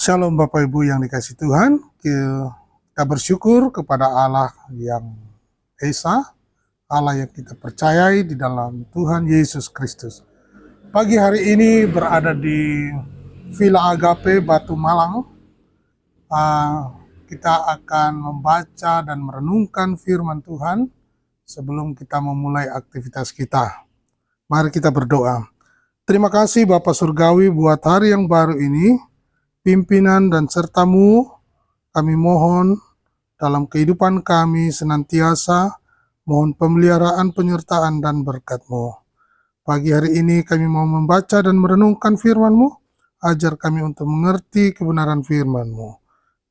Shalom Bapak Ibu yang dikasih Tuhan, kita bersyukur kepada Allah yang Esa, Allah yang kita percayai di dalam Tuhan Yesus Kristus. Pagi hari ini berada di Villa Agape Batu Malang. Kita akan membaca dan merenungkan firman Tuhan sebelum kita memulai aktivitas kita. Mari kita berdoa. Terima kasih Bapak Surgawi buat hari yang baru ini. Pimpinan dan serta-Mu, kami mohon dalam kehidupan kami senantiasa, mohon pemeliharaan, penyertaan, dan berkat-Mu. Pagi hari ini kami mau membaca dan merenungkan firman-Mu, ajar kami untuk mengerti kebenaran firman-Mu.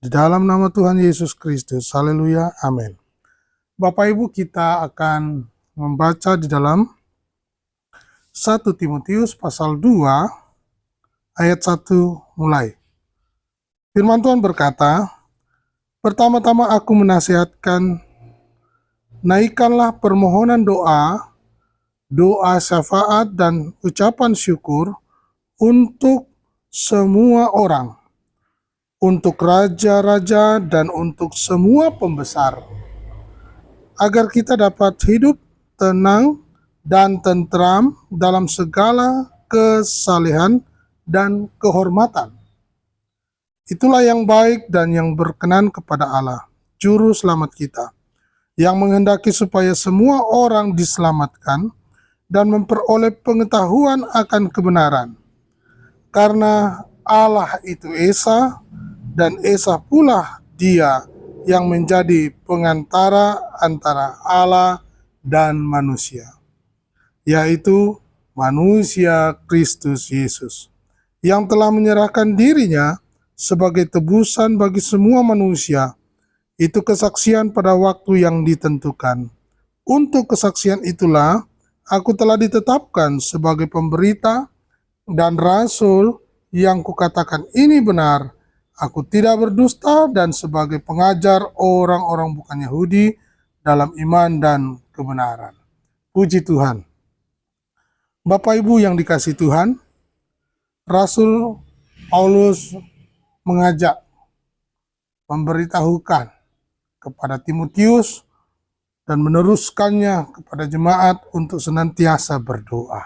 Di dalam nama Tuhan Yesus Kristus, haleluya, amin. Bapak Ibu, kita akan membaca di dalam 1 Timotius pasal 2, ayat 1 mulai. Firman Tuhan berkata, pertama-tama aku menasihatkan, naikkanlah permohonan doa, doa syafaat dan ucapan syukur untuk semua orang, untuk raja-raja dan untuk semua pembesar, agar kita dapat hidup tenang dan tentram dalam segala kesalehan dan kehormatan. Itulah yang baik dan yang berkenan kepada Allah, Juru Selamat kita, yang menghendaki supaya semua orang diselamatkan dan memperoleh pengetahuan akan kebenaran. Karena Allah itu Esa, dan Esa pula Dia yang menjadi pengantara antara Allah dan manusia, yaitu manusia Kristus Yesus, yang telah menyerahkan dirinya sebagai tebusan bagi semua manusia. Itu kesaksian pada waktu yang ditentukan. Untuk kesaksian itulah aku telah ditetapkan sebagai pemberita dan rasul yang kukatakan ini benar. Aku tidak berdusta dan sebagai pengajar orang-orang bukan Yahudi dalam iman dan kebenaran. Puji Tuhan. Bapak Ibu yang dikasih Tuhan, Rasul Paulus mengajak, memberitahukan kepada Timotius dan meneruskannya kepada jemaat untuk senantiasa berdoa.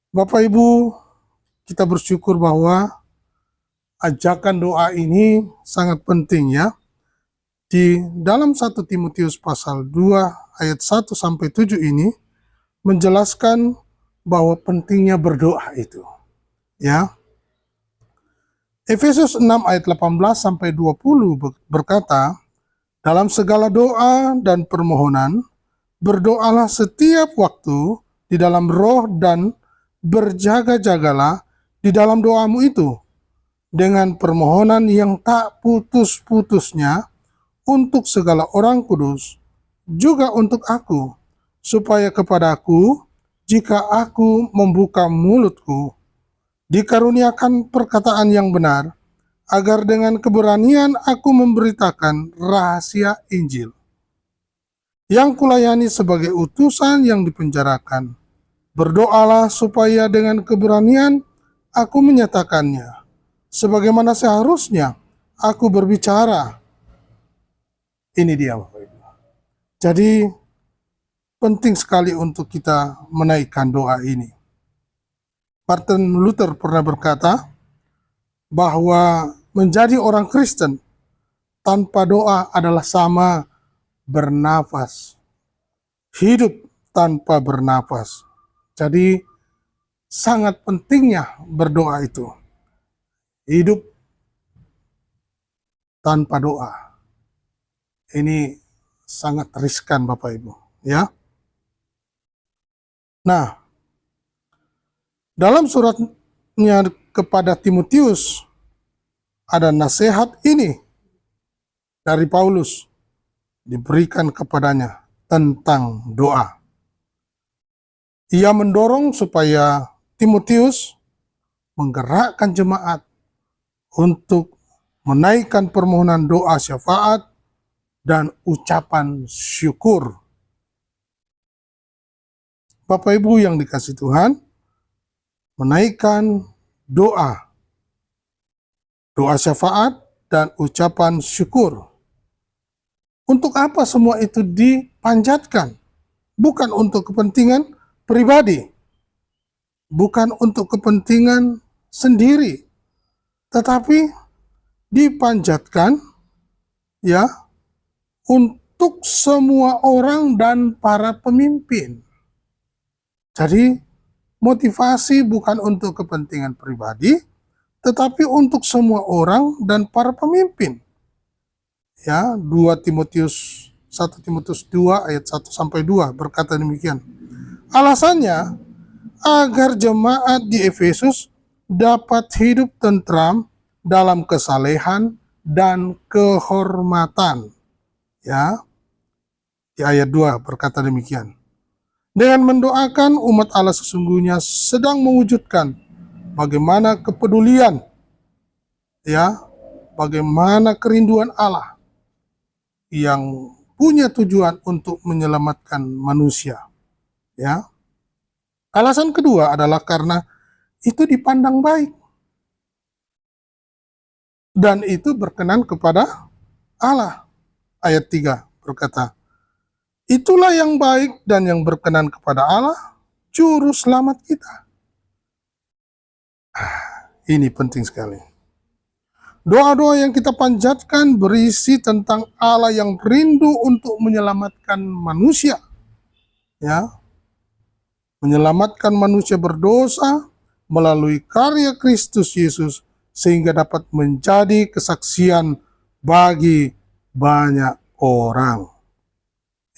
Bapak Ibu, kita bersyukur bahwa ajakan doa ini sangat penting ya. Di dalam 1 Timotius pasal 2 ayat 1 sampai 7 ini menjelaskan bahwa pentingnya berdoa itu. Ya. Efesus 6 ayat 18 sampai 20 berkata, dalam segala doa dan permohonan, berdoalah setiap waktu di dalam roh dan berjaga-jagalah di dalam doamu itu, dengan permohonan yang tak putus-putusnya untuk segala orang kudus, juga untuk aku, supaya kepadaku, jika aku membuka mulutku, dikaruniakan perkataan yang benar, agar dengan keberanian aku memberitakan rahasia Injil, yang kulayani sebagai utusan yang dipenjarakan. Berdoalah supaya dengan keberanian aku menyatakannya, sebagaimana seharusnya aku berbicara. Ini dia Bapak Ibu. Jadi penting sekali untuk kita menaikkan doa ini. Martin Luther pernah berkata bahwa menjadi orang Kristen tanpa doa adalah sama bernafas. Hidup tanpa bernafas. Jadi sangat pentingnya berdoa itu. Hidup tanpa doa. Ini sangat riskan Bapak Ibu, ya. Nah, dalam suratnya kepada Timotius ada nasihat ini dari Paulus diberikan kepadanya tentang doa. Ia mendorong supaya Timotius menggerakkan jemaat untuk menaikkan permohonan doa syafaat dan ucapan syukur. Bapak Ibu yang dikasih Tuhan, menaikkan doa doa syafaat, dan ucapan syukur. Untuk apa semua itu dipanjatkan? Bukan untuk kepentingan pribadi, bukan untuk kepentingan sendiri, tetapi dipanjatkan ya untuk semua orang dan para pemimpin. Jadi motivasi bukan untuk kepentingan pribadi, tetapi untuk semua orang dan para pemimpin. Ya, 1 Timotius 2 ayat 1 sampai 2 berkata demikian. Alasannya agar jemaat di Efesus dapat hidup tentram dalam kesalehan dan kehormatan. Ya, di ayat 2 berkata demikian. Dengan mendoakan umat Allah sesungguhnya sedang mewujudkan bagaimana kepedulian, ya, bagaimana kerinduan Allah yang punya tujuan untuk menyelamatkan manusia. Ya. Alasan kedua adalah karena itu dipandang baik. Dan itu berkenan kepada Allah. Ayat 3 berkata, itulah yang baik dan yang berkenan kepada Allah, juru selamat kita. Ini penting sekali. Doa-doa yang kita panjatkan berisi tentang Allah yang rindu untuk menyelamatkan manusia. Ya. Menyelamatkan manusia berdosa melalui karya Kristus Yesus sehingga dapat menjadi kesaksian bagi banyak orang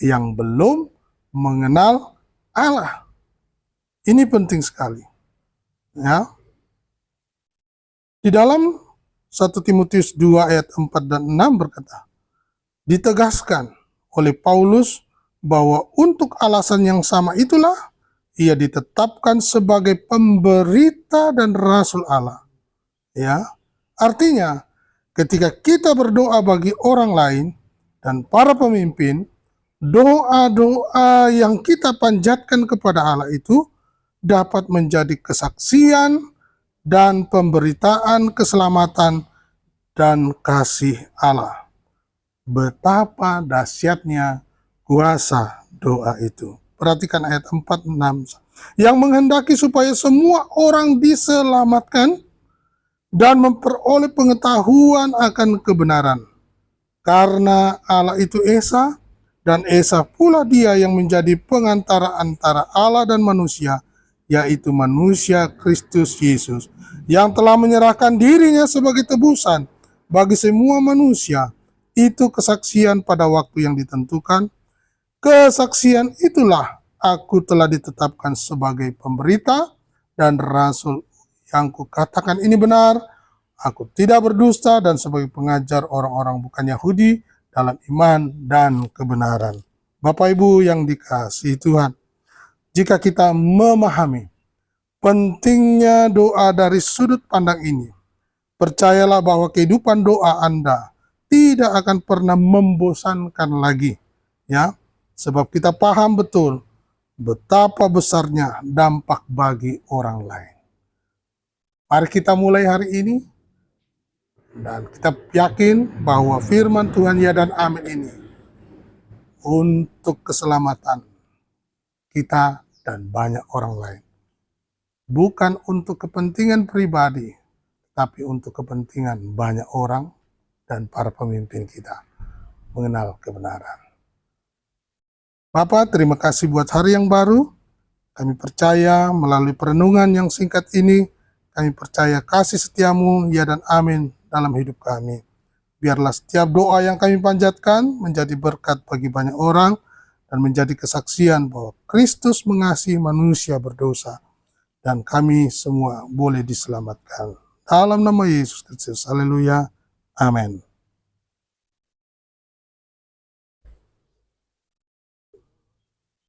yang belum mengenal Allah. Ini penting sekali. Ya. Di dalam 1 Timotius 2 ayat 4 dan 6 berkata, ditegaskan oleh Paulus bahwa untuk alasan yang sama itulah ia ditetapkan sebagai pemberita dan rasul Allah. Ya, artinya ketika kita berdoa bagi orang lain dan para pemimpin, doa-doa yang kita panjatkan kepada Allah itu dapat menjadi kesaksian dan pemberitaan keselamatan dan kasih Allah. Betapa dahsyatnya kuasa doa itu. Perhatikan ayat 4-6. Yang menghendaki supaya semua orang diselamatkan dan memperoleh pengetahuan akan kebenaran. Karena Allah itu Esa, dan Esa pula dia yang menjadi pengantara antara Allah dan manusia, yaitu manusia Kristus Yesus, yang telah menyerahkan dirinya sebagai tebusan bagi semua manusia. Itu kesaksian pada waktu yang ditentukan. Kesaksian itulah aku telah ditetapkan sebagai pemberita dan rasul. Yang kukatakan ini benar, aku tidak berdusta, dan sebagai pengajar orang-orang bukan Yahudi dalam iman dan kebenaran. Bapak Ibu yang dikasihi Tuhan, jika kita memahami pentingnya doa dari sudut pandang ini, percayalah bahwa kehidupan doa Anda tidak akan pernah membosankan lagi. Ya, sebab kita paham betul betapa besarnya dampak bagi orang lain. Mari kita mulai hari ini, dan kita yakin bahwa firman Tuhan ya dan amin ini untuk keselamatan kita dan banyak orang lain. Bukan untuk kepentingan pribadi, tapi untuk kepentingan banyak orang dan para pemimpin kita mengenal kebenaran. Bapak, terima kasih buat hari yang baru. Kami percaya melalui perenungan yang singkat ini, kami percaya kasih setiamu ya dan amin dalam hidup kami. Biarlah setiap doa yang kami panjatkan menjadi berkat bagi banyak orang dan menjadi kesaksian bahwa Kristus mengasihi manusia berdosa dan kami semua boleh diselamatkan. Dalam nama Yesus Kristus. Haleluya. Amin.